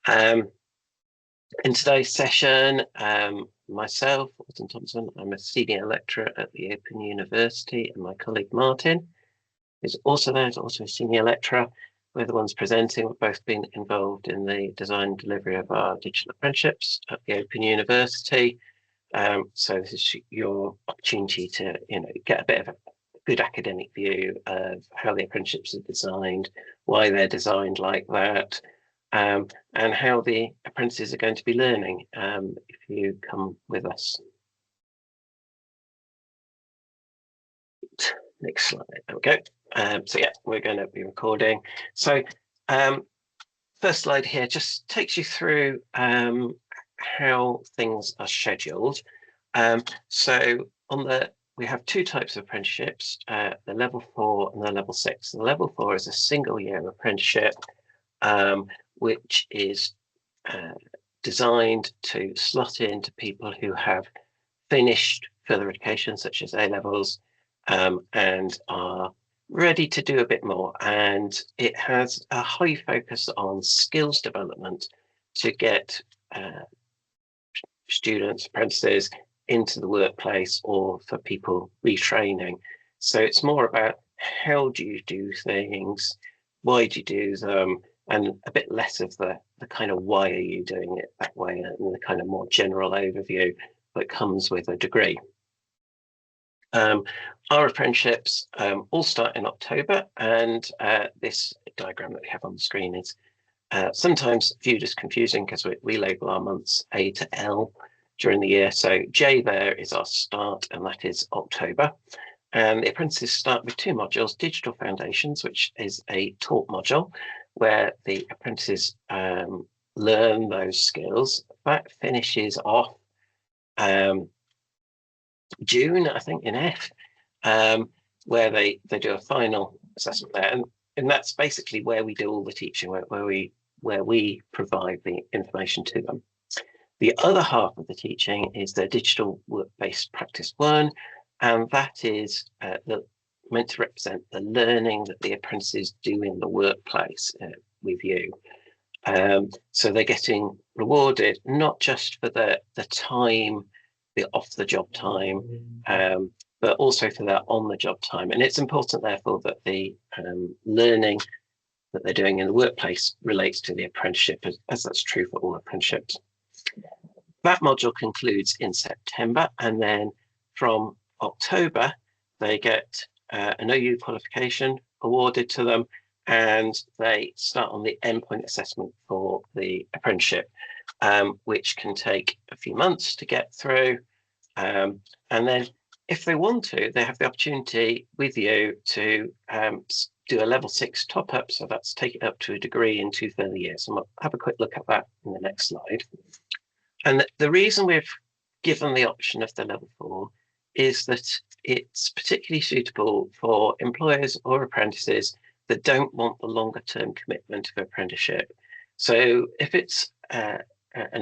Um, in today's session, myself, Alton Thompson, I'm a senior lecturer at the Open University, and my colleague Martin is also there, is also a senior lecturer. We're the ones presenting. We've both been involved in the design and delivery of our digital apprenticeships at the Open University. So this is your opportunity to, get a bit of a good academic view of how the apprenticeships are designed, why they're designed like that, and how the apprentices are going to be learning if you come with us. Next slide. There we go. So yeah, we're going to be recording. So first slide here just takes you through how things are scheduled. So we have two types of apprenticeships, the level 4 and the level 6. The level 4 is a single year apprenticeship, which is designed to slot into people who have finished further education, such as A-levels, and are ready to do a bit more. And it has a high focus on skills development to get students, apprentices into the workplace, or for people retraining. So it's more about how do you do things, why do you do them, and a bit less of the kind of why are you doing it that way, and the kind of more general overview that comes with a degree. Our apprenticeships all start in October, and this diagram that we have on the screen is sometimes viewed as confusing because we label our months A to L during the year. So J there is our start, and that is October. And the apprentices start with two modules: Digital Foundations, which is a taught module where the apprentices learn those skills. That finishes off June, I think, in F, where they do a final assessment there. And that's basically where we do all the teaching, where we provide the information to them. The other half of the teaching is the digital work-based practice 1, and that is meant to represent the learning that the apprentices do in the workplace with you. So they're getting rewarded not just for the time, the off-the-job time, but also for their on-the-job time. And it's important, therefore, that the learning that they're doing in the workplace relates to the apprenticeship, as that's true for all apprenticeships. That module concludes in September, and then from October, they get an OU qualification awarded to them, and they start on the endpoint assessment for the apprenticeship, which can take a few months to get through. And then if they want to, they have the opportunity with you to do a level 6 top up. So that's take it up to a degree in 2 further years. And we'll have a quick look at that in the next slide. And the reason we've given the option of the level 4 is that it's particularly suitable for employers or apprentices that don't want the longer term commitment of apprenticeship. So if it's an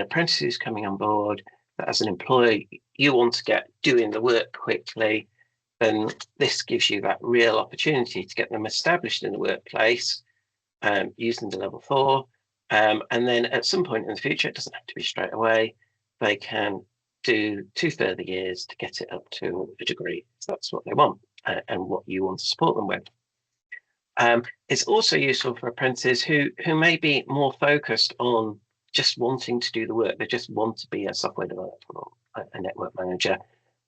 apprentice who's coming on board that as an employer you want to get doing the work quickly, then this gives you that real opportunity to get them established in the workplace using the level 4. And then at some point in the future, it doesn't have to be straight away, they can do 2 further years to get it up to a degree, if that's what they want and what you want to support them with. It's also useful for apprentices who may be more focused on just wanting to do the work. They just want to be a software developer or a network manager,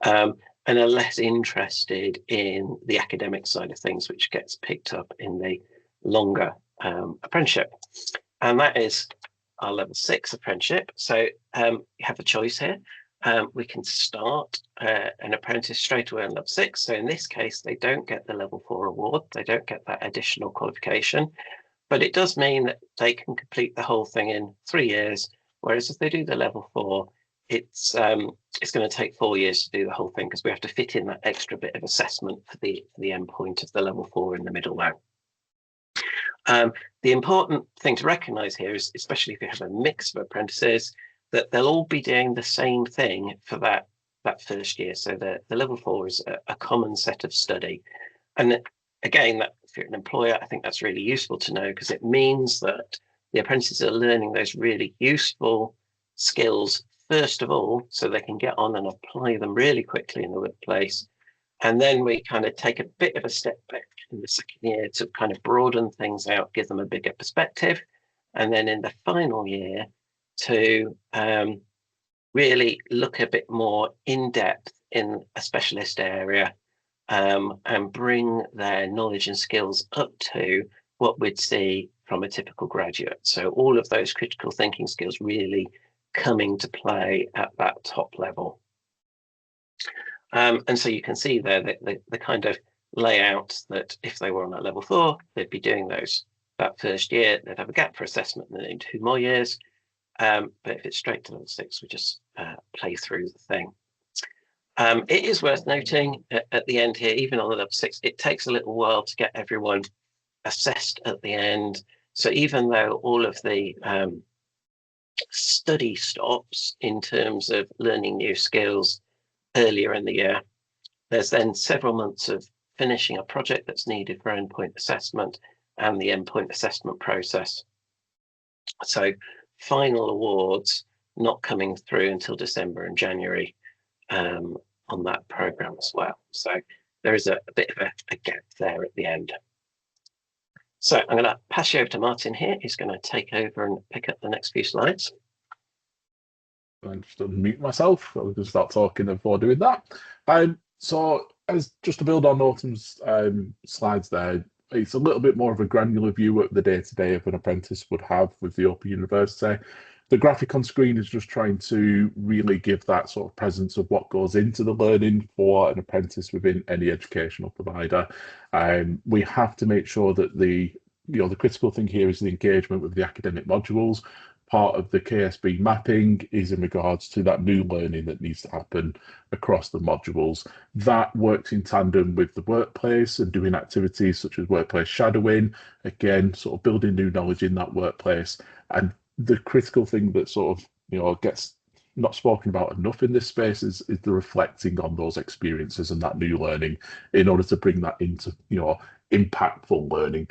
and are less interested in the academic side of things, which gets picked up in the longer apprenticeship. And that is our level 6 apprenticeship. So you have a choice here. We can start an apprentice straight away on level 6. So in this case, they don't get the level 4 award. They don't get that additional qualification, but it does mean that they can complete the whole thing in 3 years. Whereas if they do the level 4, it's going to take 4 years to do the whole thing, because we have to fit in that extra bit of assessment for the end point of the level 4 in the middle there. The important thing to recognise here is, especially if you have a mix of apprentices, that they'll all be doing the same thing for that first year. So the level 4 is a common set of study. And again, that if you're an employer, I think that's really useful to know, because it means that the apprentices are learning those really useful skills first of all, so they can get on and apply them really quickly in the workplace. And then we kind of take a bit of a step back in the second year to kind of broaden things out, give them a bigger perspective. And then in the final year to really look a bit more in depth in a specialist area and bring their knowledge and skills up to what we'd see from a typical graduate. So all of those critical thinking skills really coming to play at that top level. And so you can see there the kind of layout that if they were on at level 4, they'd be doing those that first year, they'd have a gap for assessment and then in 2 more years. But if it's straight to level 6, we just play through the thing. It is worth noting at the end here, even on the level 6, it takes a little while to get everyone assessed at the end. So even though all of the study stops in terms of learning new skills earlier in the year, there's then several months of finishing a project that's needed for endpoint assessment and the endpoint assessment process. So final awards not coming through until December and January on that program as well. So there is a bit of a gap there at the end. So I'm going to pass you over to Martin here. He's going to take over and pick up the next few slides. I'm just unmute myself. I'll just start talking before doing that. So as just to build on Autumn's slides there, it's a little bit more of a granular view of the day-to-day of an apprentice would have with the Open University. The graphic on screen is just trying to really give that sort of presence of what goes into the learning for an apprentice within any educational provider. We have to make sure that the critical thing here is the engagement with the academic modules. Part of the KSB mapping is in regards to that new learning that needs to happen across the modules. That works in tandem with the workplace and doing activities such as workplace shadowing, again, sort of building new knowledge in that workplace. And the critical thing that sort of, gets not spoken about enough in this space is the reflecting on those experiences and that new learning in order to bring that into, impactful learning.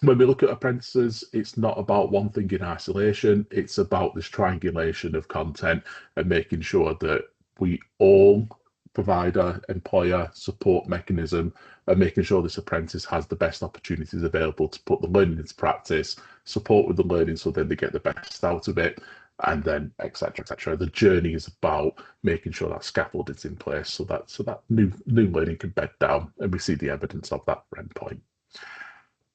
When we look at apprentices, it's not about one thing in isolation. It's about this triangulation of content and making sure that we all, provider, employer, support mechanism, and making sure this apprentice has the best opportunities available to put the learning into practice, support with the learning so then they get the best out of it, and then etc. etc. The journey is about making sure that scaffold is in place so that new learning can bed down, and we see the evidence of that endpoint.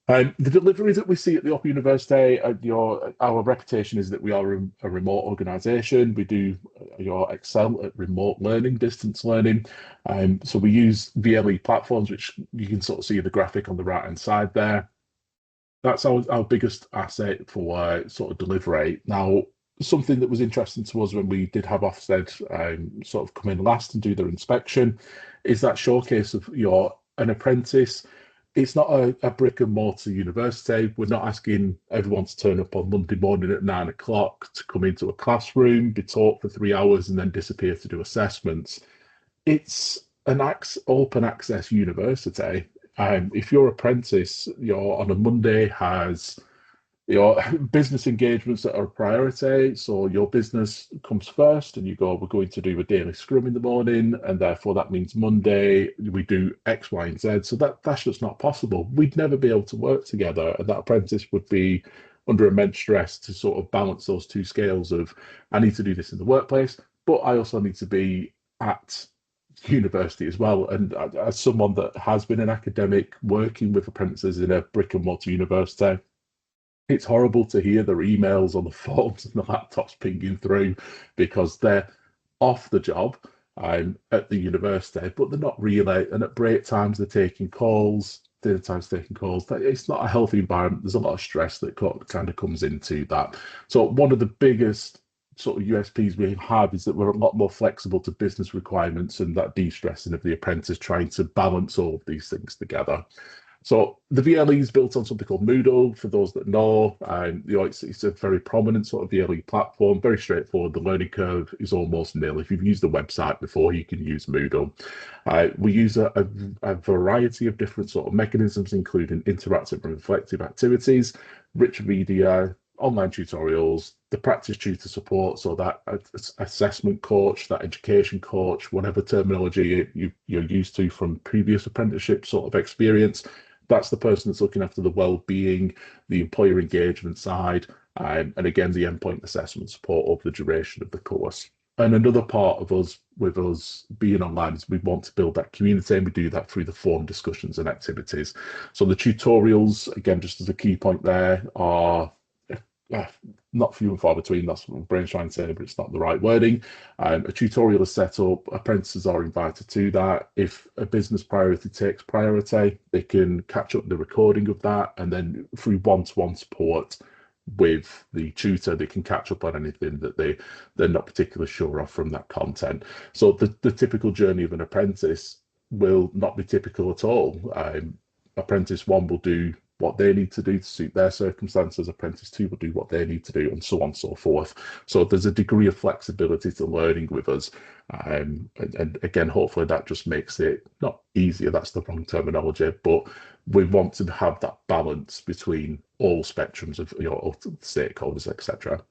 The delivery that we see at the Open University, our reputation is that we are a remote organisation. We do excel at remote learning, distance learning. So we use VLE platforms, which you can sort of see the graphic on the right-hand side there. That's our biggest asset for sort of delivery. Now, something that was interesting to us when we did have Ofsted sort of come in last and do their inspection is that showcase of an apprentice. It's not a brick and mortar university. We're not asking everyone to turn up on Monday morning at 9 o'clock to come into a classroom, be taught for 3 hours and then disappear to do assessments. It's an open access university. If your apprentice, on a Monday has your business engagements that are a priority, so your business comes first and you go, we're going to do a daily scrum in the morning, and therefore that means Monday we do X, Y, and Z. So that's just not possible. We'd never be able to work together, and that apprentice would be under immense stress to sort of balance those two scales of, I need to do this in the workplace, but I also need to be at university as well. And as someone that has been an academic working with apprentices in a brick and mortar university, it's horrible to hear their emails on the phones and the laptops pinging through because they're off the job at the university, but they're not really. And at break times, they're taking calls, dinner times taking calls. It's not a healthy environment. There's a lot of stress that kind of comes into that. So one of the biggest sort of USPs we have is that we're a lot more flexible to business requirements and that de-stressing of the apprentice, trying to balance all of these things together. So the VLE is built on something called Moodle. For those that know, it's a very prominent sort of VLE platform, very straightforward. The learning curve is almost nil. If you've used the website before, you can use Moodle. We use a variety of different sort of mechanisms, including interactive and reflective activities. rich media, online tutorials, the practice tutor support, so that assessment coach, that education coach, whatever terminology you're used to from previous apprenticeship sort of experience, that's the person that's looking after the well-being, the employer engagement side, and again, the endpoint assessment support over the duration of the course. And another part of us, with us being online, is we want to build that community, and we do that through the forum discussions and activities. So the tutorials, again, just as a key point there, are not few and far between. That's what my brain's trying to say, but it's not the right wording. A tutorial is set up, apprentices are invited to that. If a business priority takes priority, they can catch up the recording of that, and then through one-to-one support with the tutor, they can catch up on anything that they're not particularly sure of from that content. So the typical journey of an apprentice will not be typical at all. Apprentice one will do what they need to do to suit their circumstances, apprentice two will do what they need to do, and so on and so forth. So there's a degree of flexibility to learning with us. And again, hopefully that just makes it not easier, that's the wrong terminology, but we want to have that balance between all spectrums of stakeholders, etc.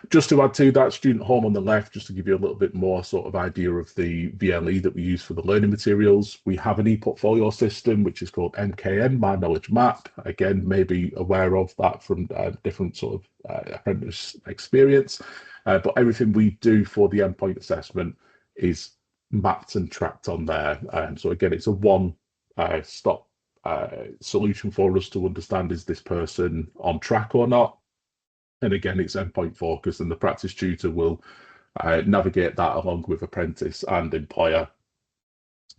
Just to add to that, student home on the left, just to give you a little bit more sort of idea of the VLE that we use for the learning materials. We have an e-portfolio system, which is called MKM, My Knowledge Map. Again, maybe aware of that from different sort of apprentice experience. But everything we do for the endpoint assessment is mapped and tracked on there. So again, it's a one-stop solution for us to understand, is this person on track or not? And again, it's endpoint focused, and the practice tutor will navigate that along with apprentice and employer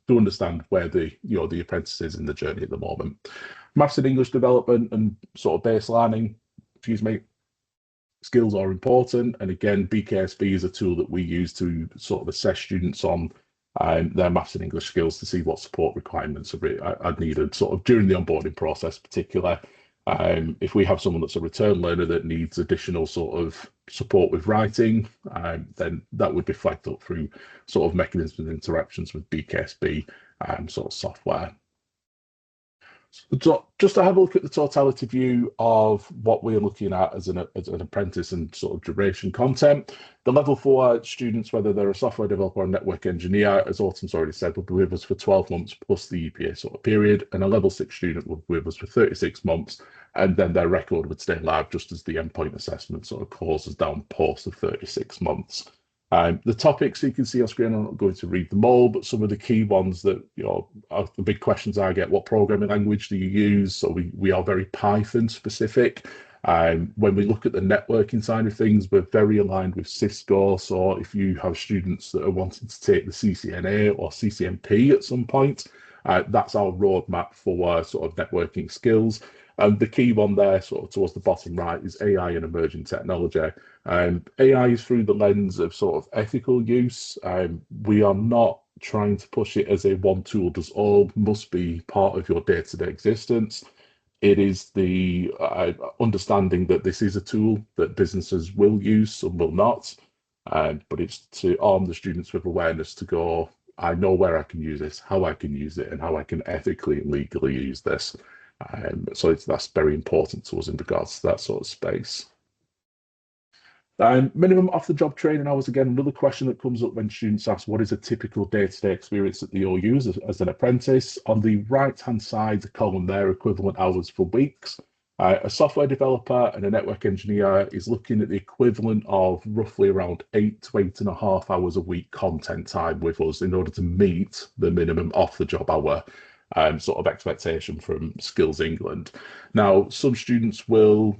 to understand where the apprentice is in the journey at the moment. Maths and English development and sort of baselining, skills are important. And again, BKSB is a tool that we use to sort of assess students on their maths and English skills to see what support requirements are needed sort of during the onboarding process, particularly. If we have someone that's a return learner that needs additional sort of support with writing, then that would be flagged up through sort of mechanisms and interactions with BKSB sort of software. So just to have a look at the totality view of what we're looking at as an apprentice and sort of duration content. The level 4 students, whether they're a software developer or a network engineer, as Autumn's already said, will be with us for 12 months plus the EPA sort of period, and a level 6 student will be with us for 36 months, and then their record would stay live just as the endpoint assessment sort of closes down post the 36 months. The topics you can see on screen, I'm not going to read them all, but some of the key ones that, are the big questions I get: what programming language do you use? So we are very Python specific. When we look at the networking side of things, we're very aligned with Cisco. So if you have students that are wanting to take the CCNA or CCNP at some point, that's our roadmap for sort of networking skills. And the key one there, sort of towards the bottom right, is AI and emerging technology. AI is through the lens of sort of ethical use. We are not trying to push it as a one tool does all, must be part of your day-to-day existence. It is the understanding that this is a tool that businesses will use, some will not, but it's to arm the students with awareness to go, I know where I can use this, how I can use it, and how I can ethically and legally use this. So that's very important to us in regards to that sort of space. Minimum off-the-job training hours, again, another question that comes up when students ask what is a typical day-to-day experience that they all use as an apprentice. On the right-hand side, the column there, equivalent hours for weeks. A software developer and a network engineer is looking at the equivalent of roughly around 8 to 8.5 hours a week content time with us in order to meet the minimum off-the-job hour sort of expectation from Skills England. Now, some students will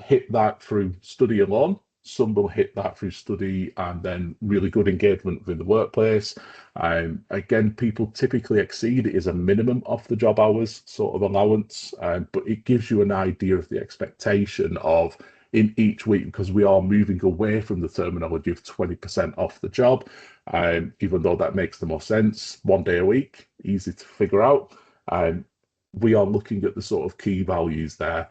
hit that through study alone. Some will hit that through study and then really good engagement within the workplace. Again, people typically exceed it as a minimum off the job hours sort of allowance, but it gives you an idea of the expectation of in each week, because we are moving away from the terminology of 20% off the job, even though that makes the most sense. 1 day a week, easy to figure out. We are looking at the sort of key values there.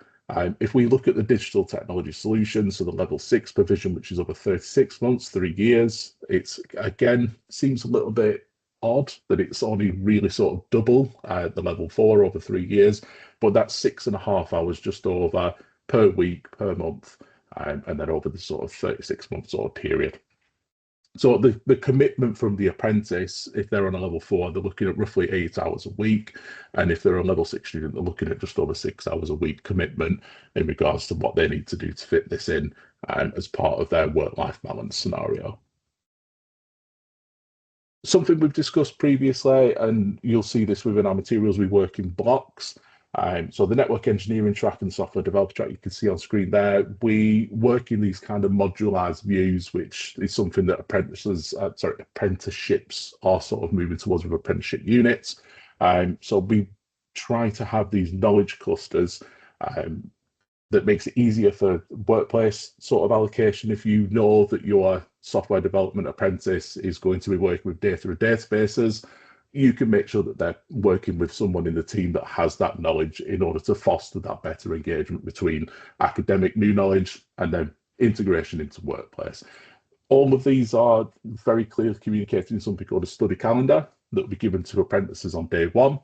If we look at the digital technology solutions, so the level 6 provision, which is over 36 months, 3 years, it's again seems a little bit odd that it's only really sort of double the level 4 over 3 years, but that's 6.5 hours just over per week, per month, and then over the sort of 36 months sort of period. So the commitment from the apprentice, if they're on a level 4, they're looking at roughly 8 hours a week. And if they're a level 6 student, they're looking at just over 6 hours a week commitment in regards to what they need to do to fit this in as part of their work-life balance scenario. Something we've discussed previously, and you'll see this within our materials, we work in blocks. So the network engineering track and software developer track you can see on screen there, we work in these kind of modularized views, which is something that apprenticeships are sort of moving towards with apprenticeship units. So we try to have these knowledge clusters that makes it easier for workplace sort of allocation. If you know that your software development apprentice is going to be working with data and databases, you can make sure that they're working with someone in the team that has that knowledge in order to foster that better engagement between academic new knowledge and then integration into workplace. All of these are very clearly communicated in something called a study calendar that will be given to apprentices on day one.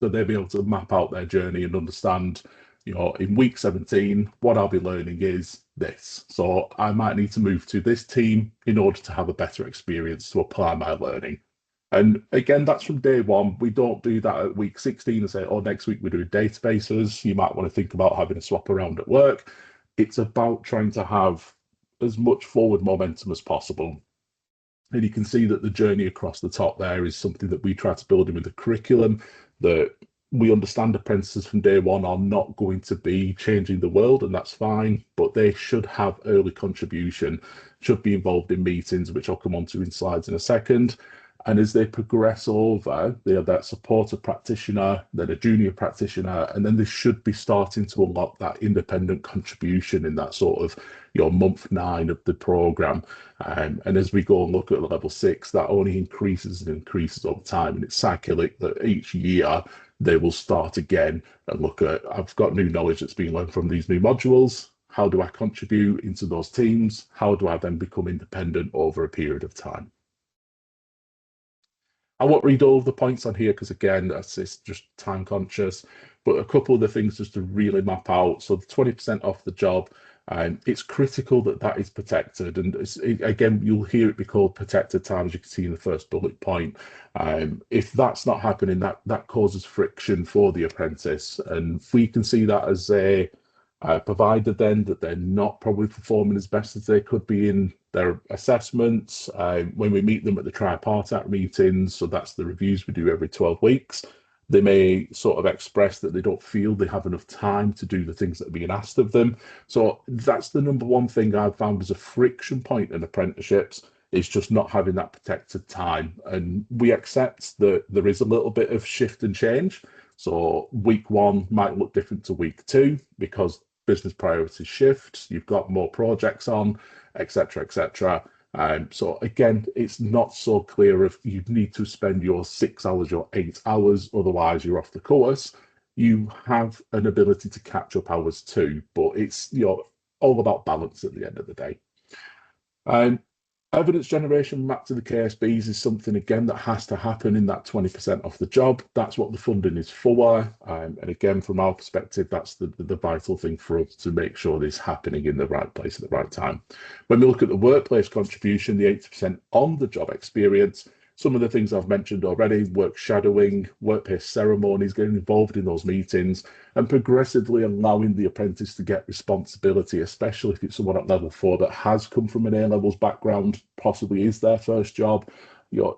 So they'll be able to map out their journey and understand, in week 17, what I'll be learning is this. So I might need to move to this team in order to have a better experience to apply my learning. And again, that's from day one. We don't do that at week 16 and say, oh, next week we're doing databases. You might want to think about having a swap around at work. It's about trying to have as much forward momentum as possible. And you can see that the journey across the top there is something that we try to build in with the curriculum, that we understand apprentices from day one are not going to be changing the world, and that's fine, but they should have early contribution, should be involved in meetings, which I'll come on to in slides in a second. And as they progress over, they are that supporter practitioner, then a junior practitioner, and then they should be starting to unlock that independent contribution in that sort of month 9 of the program. And as we go and look at the level 6, that only increases and increases over time. And it's cyclic that each year they will start again and look at, I've got new knowledge that's being learned from these new modules. How do I contribute into those teams? How do I then become independent over a period of time? I won't read all of the points on here because, again, it's just time conscious, but a couple of the things just to really map out. So the 20% off the job, it's critical that that is protected. And again, you'll hear it be called protected time, as you can see in the first bullet point. If that's not happening, that causes friction for the apprentice. And we can see that as a provider then that they're not probably performing as best as they could be in their assessments. When we meet them at the tripartite meetings, so that's the reviews we do every 12 weeks, they may sort of express that they don't feel they have enough time to do the things that are being asked of them. So that's the number one thing I've found as a friction point in apprenticeships, is just not having that protected time. And we accept that there is a little bit of shift and change. So week 1 might look different to week 2 because business priorities shift, you've got more projects on, etc., etc. So again, it's not so clear if you need to spend your 6 hours, your 8 hours, otherwise you're off the course. You have an ability to catch up hours too, but it's all about balance at the end of the day. Evidence generation back to the KSBs is something, again, that has to happen in that 20% off the job. That's what the funding is for. And again, from our perspective, that's the vital thing for us to make sure this is happening in the right place at the right time. When we look at the workplace contribution, the 80% on the job experience, some of the things I've mentioned already, work shadowing, workplace ceremonies, getting involved in those meetings, and progressively allowing the apprentice to get responsibility, especially if it's someone at level 4 that has come from an A-levels background, possibly is their first job.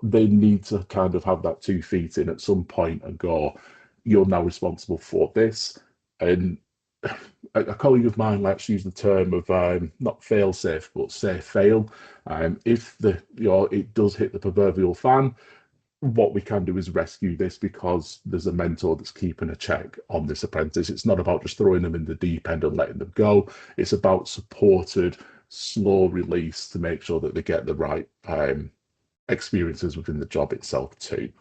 They need to kind of have that 2 feet in at some point and go, you're now responsible for this. And a colleague of mine likes to use the term of not fail safe, but safe fail. If it does hit the proverbial fan, what we can do is rescue this because there's a mentor that's keeping a check on this apprentice. It's not about just throwing them in the deep end and letting them go. It's about supported, slow release to make sure that they get the right experiences within the job itself too.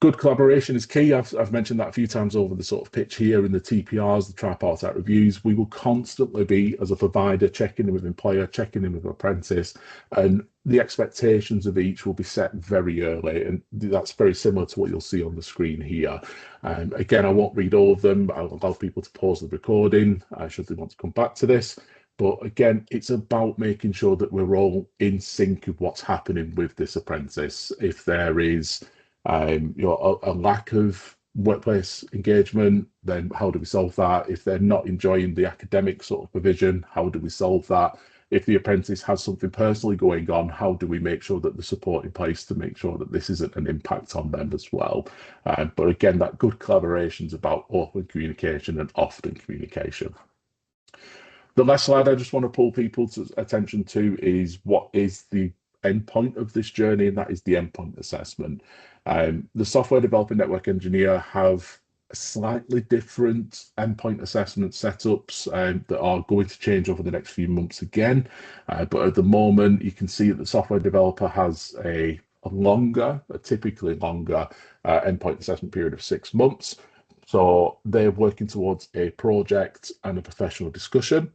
Good collaboration is key. I've mentioned that a few times over the sort of pitch here in the TPRs, the tripartite reviews. We will constantly be, as a provider, checking in with employer, checking in with apprentice, and the expectations of each will be set very early. And that's very similar to what you'll see on the screen here. Again, I won't read all of them. I'll allow people to pause the recording should they want to come back to this. But again, it's about making sure that we're all in sync with what's happening with this apprentice. If there is a lack of workplace engagement, then how do we solve that? If they're not enjoying the academic sort of provision, how do we solve that? If the apprentice has something personally going on, how do we make sure that the support in place to make sure that this isn't an impact on them as well? But again, that good collaboration is about open communication and often communication. The last slide I just want to pull people's attention to is what is the endpoint of this journey, and that is the endpoint assessment. The software developer network engineer have slightly different endpoint assessment setups that are going to change over the next few months again. But at the moment, you can see that the software developer has a typically longer endpoint assessment period of 6 months. So they're working towards a project and a professional discussion.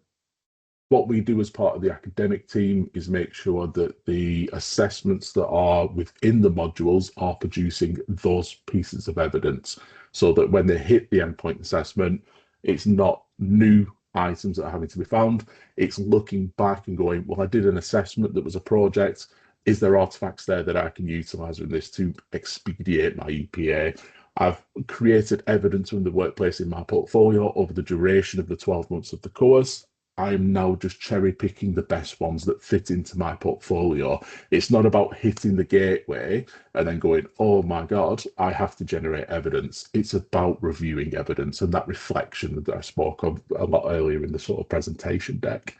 What we do as part of the academic team is make sure that the assessments that are within the modules are producing those pieces of evidence, so that when they hit the endpoint assessment, it's not new items that are having to be found. It's looking back and going, well, I did an assessment that was a project. Is there artifacts there that I can utilize in this to expedite my EPA? I've created evidence from the workplace in my portfolio over the duration of the 12 months of the course. I'm now just cherry picking the best ones that fit into my portfolio. It's not about hitting the gateway and then going, oh my God, I have to generate evidence. It's about reviewing evidence and that reflection that I spoke of a lot earlier in the sort of presentation deck.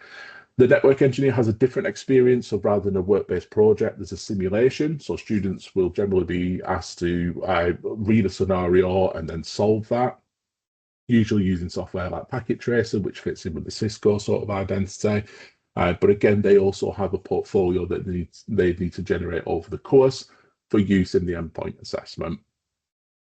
The network engineer has a different experience. So rather than a work-based project, there's a simulation. So students will generally be asked to read a scenario and then solve that, usually using software like Packet Tracer, which fits in with the Cisco sort of identity. But again, they also have a portfolio that they need to generate over the course for use in the endpoint assessment.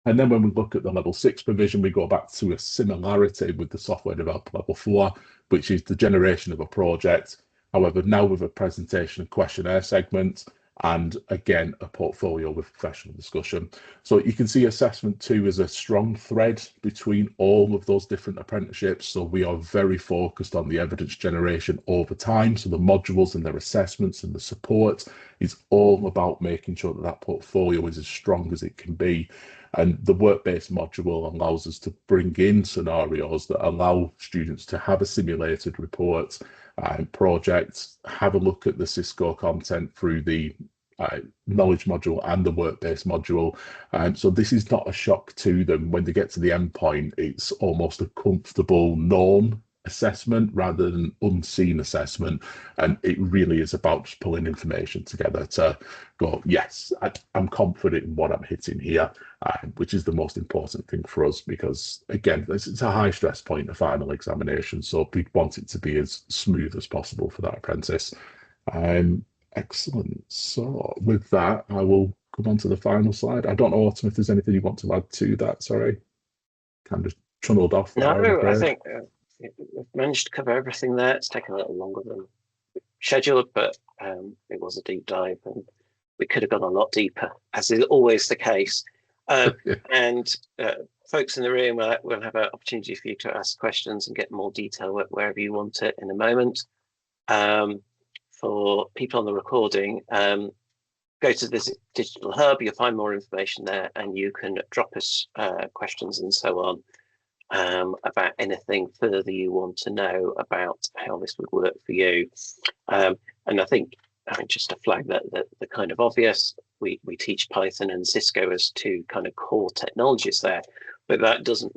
And then when we look at the level 6 provision, we go back to a similarity with the software developer level 4, which is the generation of a project. However, now with a presentation and questionnaire segment, and again, a portfolio with professional discussion. So you can see assessment 2 is a strong thread between all of those different apprenticeships. So we are very focused on the evidence generation over time. So the modules and their assessments and the support is all about making sure that that portfolio is as strong as it can be. And the work-based module allows us to bring in scenarios that allow students to have a simulated report project, have a look at the Cisco content through the knowledge module and the work-based module. So this is not a shock to them. When they get to the endpoint, it's almost a comfortable known assessment rather than unseen assessment. And it really is about just pulling information together to go, yes, I'm confident in what I'm hitting here, which is the most important thing for us, because again, it's a high stress point, a final examination. So we want it to be as smooth as possible for that apprentice. Excellent. So with that, I will come on to the final slide. I don't know, Autumn, if there's anything you want to add to that. Sorry, kind of trundled off there. No, I think we've managed to cover everything there. It's taken a little longer than scheduled, but it was a deep dive and we could have gone a lot deeper, as is always the case. And folks in the room, we'll have an opportunity for you to ask questions and get more detail wherever you want it in a moment. For people on the recording, go to this digital hub, you'll find more information there, and you can drop us questions and so on about anything further you want to know about how this would work for you. And I think, just to flag that the kind of obvious, we teach Python and Cisco as two kind of core technologies there, but that doesn't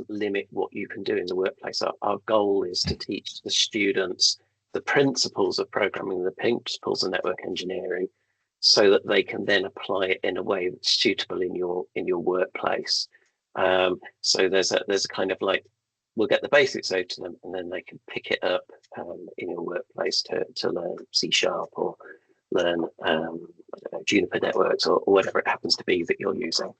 limit what you can do in the workplace. Our goal is to teach the students the principles of programming, the principles of network engineering, so that they can then apply it in a way that's suitable in your workplace. So there's a kind of like, we'll get the basics out to them, and then they can pick it up in your workplace to learn C# or learn Juniper networks or whatever it happens to be that you're using.